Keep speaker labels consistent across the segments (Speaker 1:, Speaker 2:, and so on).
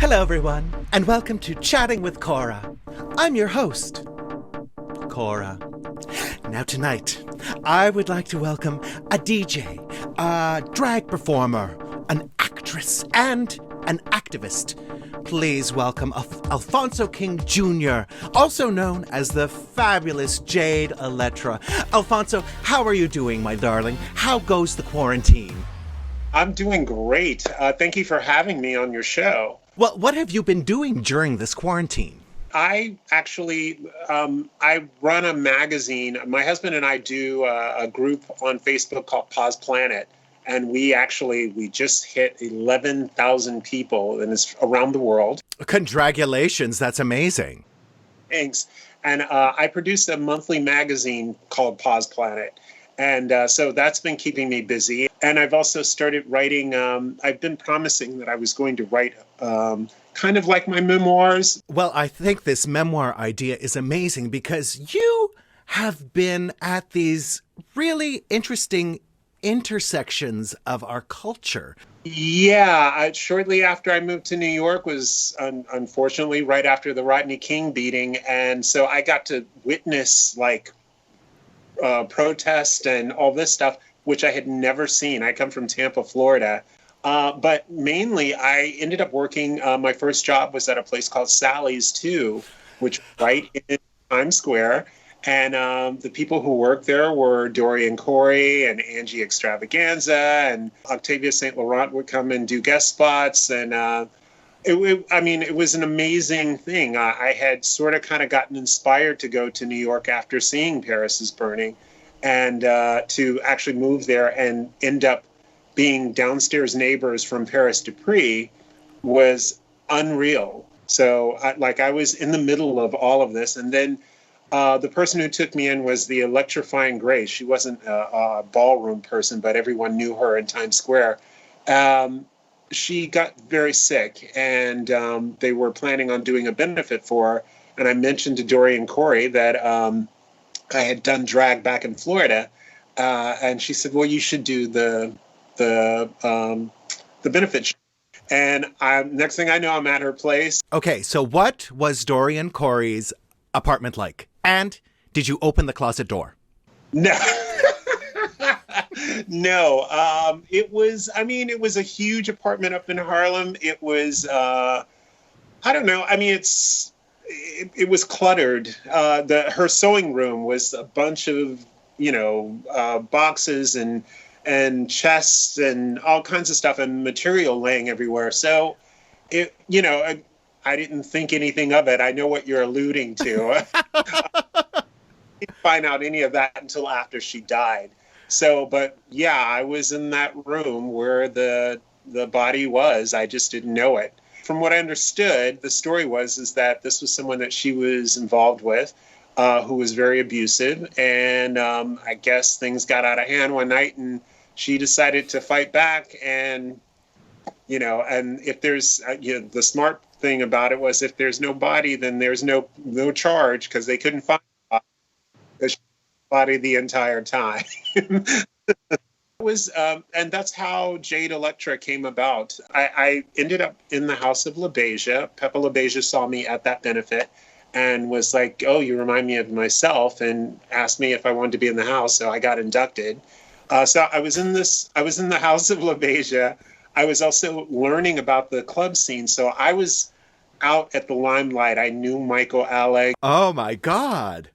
Speaker 1: Hello, everyone, and welcome to Chatting with Kora. I'm your host, Kora. Now, tonight, I would like to welcome a DJ, a drag performer, an actress, and an activist. Please welcome Alphonso King Jr., also known as the fabulous Jade Elektra. Alphonso, how are you doing, my darling? How goes the quarantine?
Speaker 2: I'm doing great. Thank you for having me on your show.
Speaker 1: Well, what have you been doing during this quarantine?
Speaker 2: I actually, I run a magazine. My husband and I do a group on Facebook called POZ Planet. And we just hit 11,000 people, and it's around the world.
Speaker 1: Congratulations. That's amazing.
Speaker 2: Thanks. And I produce a monthly magazine called POZ Planet. And so that's been keeping me busy. And I've also started writing. I've been promising that I was going to write kind of like my memoirs.
Speaker 1: Well, I think this memoir idea is amazing because you have been at these really interesting intersections of our culture.
Speaker 2: Yeah, shortly after I moved to New York was unfortunately right after the Rodney King beating. And so I got to witness protest and all this stuff, which I had never seen. I come from Tampa, Florida. But mainly I ended up working, my first job was at a place called Sally's too, which right in Times Square. And the people who worked there were Dorian Corey and Angie Extravaganza, and Octavia St. Laurent would come and do guest spots. And it was an amazing thing. I had sort of kind of gotten inspired to go to New York after seeing Paris is Burning, and to actually move there and end up being downstairs neighbors from Paris Dupree was unreal. So I was in the middle of all of this. And then the person who took me in was the electrifying Grace. She wasn't a ballroom person, but everyone knew her in Times Square. She got very sick, and they were planning on doing a benefit for her. And I mentioned to Dorian Corey that I had done drag back in Florida, and she said, "Well, you should do the benefit show." And next thing I know, I'm at her place.
Speaker 1: Okay, so what was Dorian Corey's apartment like? And did you open the closet door?
Speaker 2: No. No. It was a huge apartment up in Harlem. It was, I don't know. I mean, it was cluttered. Her sewing room was a bunch of, boxes and chests and all kinds of stuff and material laying everywhere. So I didn't think anything of it. I know what you're alluding to. I didn't find out any of that until after she died. So, but yeah, I was in that room where the body was. I just didn't know it. From what I understood, the story is that this was someone that she was involved with, who was very abusive. And I guess things got out of hand one night and she decided to fight back. And, and if there's, the smart thing about it was if there's no body, then there's no charge, because they couldn't find the body the entire time. And that's how Jade Elektra came about. I ended up in the house of LaBeija. Peppa LaBeija saw me at that benefit and was like, "Oh, you remind me of myself," and asked me if I wanted to be in the house. So I got inducted. So I was in the house of LaBeija. I was also learning about the club scene. So I was out at the limelight. I knew Michael Alec.
Speaker 1: Oh, my God.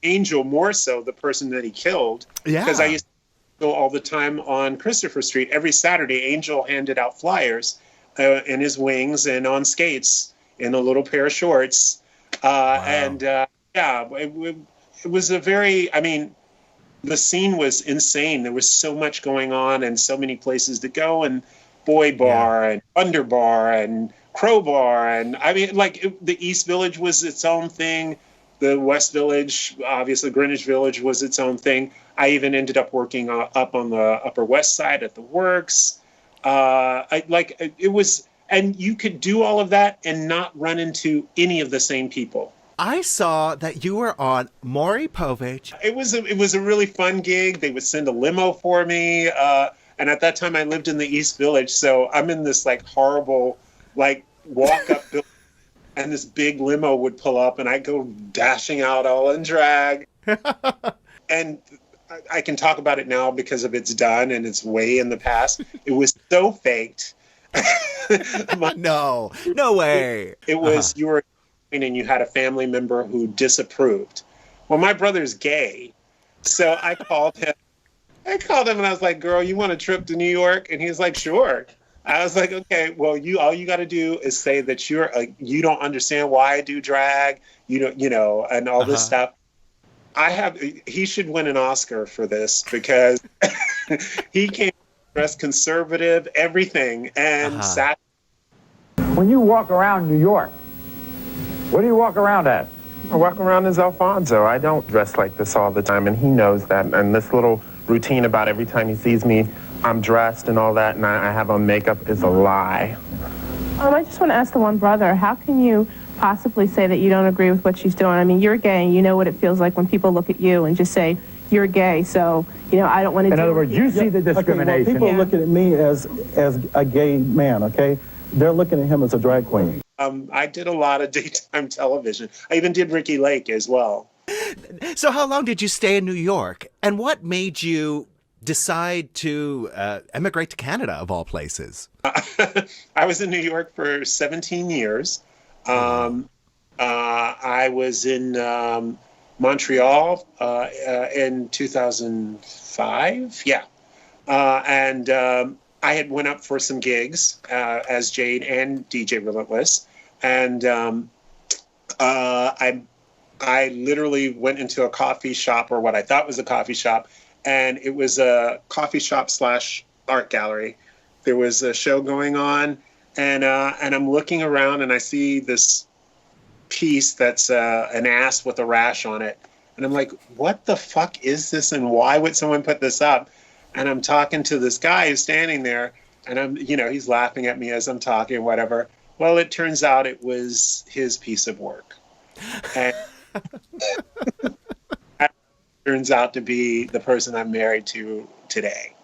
Speaker 2: Angel more so, the person that he killed.
Speaker 1: Yeah.
Speaker 2: Because I used to go all the time on Christopher Street. Every Saturday, Angel handed out flyers in his wings and on skates in a little pair of shorts. Wow. And it was a very, the scene was insane. There was so much going on and so many places to go, and Boy Bar and Thunder Bar and Crowbar. And the East Village was its own thing. The West Village, obviously Greenwich Village, was its own thing. I even ended up working up on the Upper West Side at the Works. It was, and you could do all of that and not run into any of the same people.
Speaker 1: I saw that you were on Maury Povich.
Speaker 2: It was a really fun gig. They would send a limo for me. And at that time I lived in the East Village. So I'm in this horrible, walk up and this big limo would pull up and I'd go dashing out all in drag. And I can talk about it now because of it's done and it's way in the past. It was so faked.
Speaker 1: No way.
Speaker 2: It was, you were, and you had a family member who disapproved. Well, my brother's gay. So I called him and I was like, girl, you want a trip to New York? And he was like, sure. I was like, okay, well, all you got to do is say that you don't understand why I do drag, and all this stuff. He should win an Oscar for this because he came dressed conservative, everything, and sat.
Speaker 3: When you walk around New York, what do you walk around as?
Speaker 4: I walk around as Alphonso. I don't dress like this all the time, and he knows that. And this little routine about every time he sees me, I'm dressed and all that, and I have on makeup is a lie.
Speaker 5: I just want to ask the one brother, how can you possibly say that you don't agree with what she's doing? I mean, you're gay, and you know what it feels like when people look at you and just say, you're gay, so, I don't want to do it.
Speaker 3: In other words, you see the discrimination.
Speaker 6: Okay, well, people looking at me as a gay man, okay? They're looking at him as a drag queen.
Speaker 2: I did a lot of daytime television. I even did Ricky Lake as well.
Speaker 1: So how long did you stay in New York? And what made you decide to emigrate to Canada, of all places?
Speaker 2: I was in New York for 17 years. I was in Montreal in 2005. Yeah. And I had went up for some gigs as Jade and DJ Relentless. And I literally went into a coffee shop, or what I thought was a coffee shop, and it was a coffee shop / art gallery. There was a show going on, and I'm looking around and I see this piece that's an ass with a rash on it. And I'm like, what the fuck is this, and why would someone put this up? And I'm talking to this guy who's standing there, and he's laughing at me as I'm talking, whatever. Well, it turns out it was his piece of work. And that turns out to be the person I'm married to today.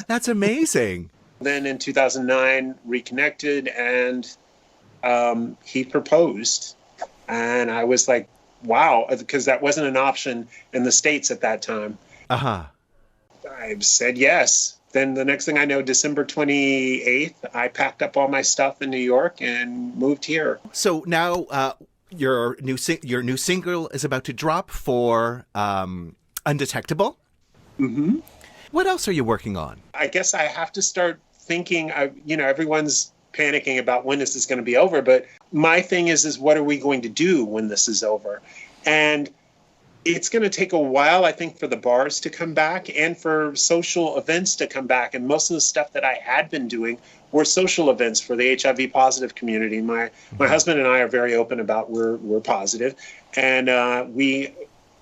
Speaker 1: That's amazing.
Speaker 2: Then in 2009, reconnected, and he proposed. And I was like, wow, because that wasn't an option in the States at that time. I said yes. Then the next thing I know, December 28th, I packed up all my stuff in New York and moved here.
Speaker 1: So now your new single is about to drop for Undetectable.
Speaker 2: Mm-hmm.
Speaker 1: What else are you working on?
Speaker 2: I guess I have to start thinking, everyone's panicking about when this is going to be over. But my thing is what are we going to do when this is over? And it's going to take a while, I think, for the bars to come back and for social events to come back. And most of the stuff that I had been doing were social events for the HIV positive community. My husband and I are very open about we're positive. And we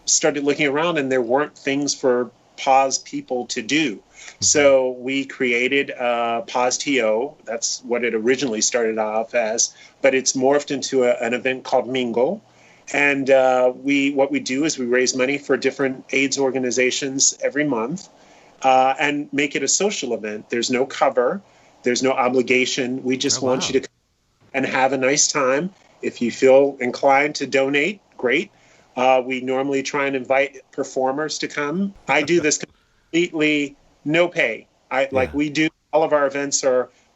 Speaker 2: started looking around and there weren't things for POZ people to do. So we created POZ TO. That's what it originally started off as. But it's morphed into an event called Mingle. And what we do is we raise money for different AIDS organizations every month and make it a social event. There's no cover. There's no obligation. We just want you to come and have a nice time. If you feel inclined to donate, great. We normally try and invite performers to come. I do this completely no pay. We do all of our events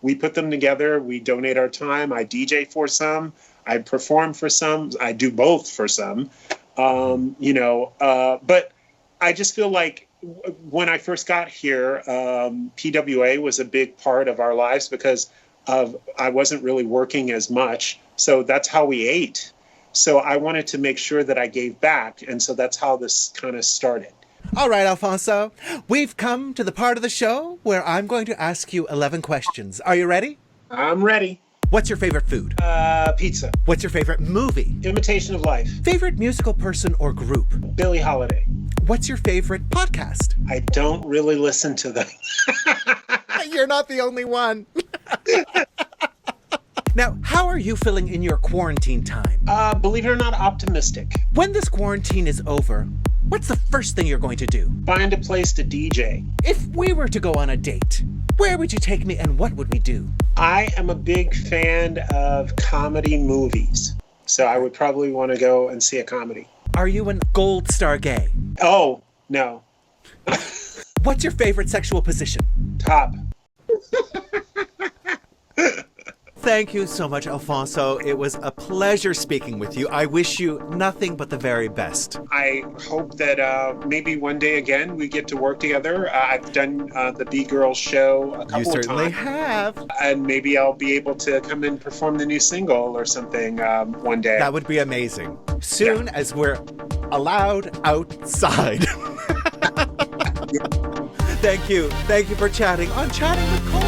Speaker 2: we put them together. We donate our time. I DJ for some. I perform for some. I do both for some. But I just feel like when I first got here, PWA was a big part of our lives because I wasn't really working as much. So that's how we ate. So I wanted to make sure that I gave back. And so that's how this kind of started.
Speaker 1: All right, Alphonso, we've come to the part of the show where I'm going to ask you 11 questions. Are you ready?
Speaker 2: I'm ready.
Speaker 1: What's your favorite food?
Speaker 2: Pizza.
Speaker 1: What's your favorite movie?
Speaker 2: Imitation of Life.
Speaker 1: Favorite musical person or group?
Speaker 2: Billie Holiday.
Speaker 1: What's your favorite podcast?
Speaker 2: I don't really listen to them.
Speaker 1: You're not the only one. Now, how are you feeling in your quarantine time?
Speaker 2: Believe it or not, optimistic.
Speaker 1: When this quarantine is over, what's the first thing you're going to do?
Speaker 2: Find a place to DJ.
Speaker 1: If we were to go on a date, Where would you take me and what would we do?
Speaker 2: I am a big fan of comedy movies, so I would probably want to go and see a comedy.
Speaker 1: Are you an gold star gay?
Speaker 2: Oh, no.
Speaker 1: What's your favorite sexual position?
Speaker 2: Top.
Speaker 1: Thank you so much, Alphonso. It was a pleasure speaking with you. I wish you nothing but the very best.
Speaker 2: I hope that maybe one day again we get to work together. I've done the B-Girl show a couple of times.
Speaker 1: You certainly have.
Speaker 2: And maybe I'll be able to come and perform the new single or something one day.
Speaker 1: That would be amazing. Soon as we're allowed outside. Thank you. Thank you for chatting on Chatting with Kora.